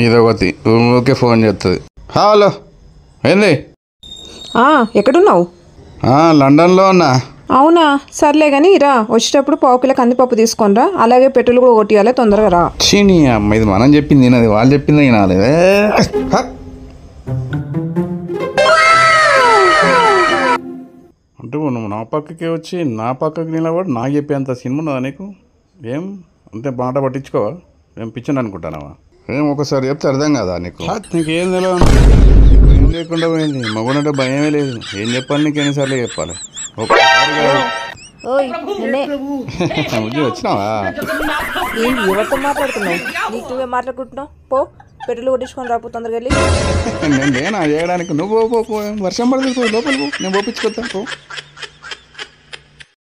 ఇదొకటి ఊరికే ఫోన్ చేస్తుంది. హలో, ఏంది? ఎక్కడున్నావు? లండన్లో ఉన్నా. అవునా, సర్లే కానీ రా, వచ్చేటప్పుడు పావుకిలో కందిపప్పు తీసుకొనిరా, అలాగే పెట్రోల్ కూడా కొట్టియాలి, తొందరగా రా. చీనీ అమ్మ, ఇది మనం చెప్పింది తినది, వాళ్ళు చెప్పింది తినాలి. అంటే నువ్వు నా పక్కకే వచ్చి నా పక్కకి నిలబడి నాకు చెప్పేంత సినిమా ఉన్నదా నీకు? ఏం అంటే మాట పట్టించుకోవా? ఏం పిచ్చని అనుకుంటానావా? ఏం ఒకసారి చెప్తే అర్థం కదా నీకు? నీకేం తెలియదు, ఏం లేకుండా పోయింది. మగుడంటే భయమే లేదు. ఏం చెప్పాలి నీకు? ఎన్నిసార్లు చెప్పాలి? వచ్చినావా? ఏంటి ఎవరితో మాట్లాడుతున్నావు? నీకు నువ్వే మాట్లాడుకుంటున్నావు. పో, పెట్రోల్ కొట్టించుకొని రాపో, తొందరగా వెళ్ళి. నేను లేనా చేయడానికి? నువ్వు పో, వర్షం పడుతుంది, లోపలికి పో, నేను పోపించుకొస్తాను. పో.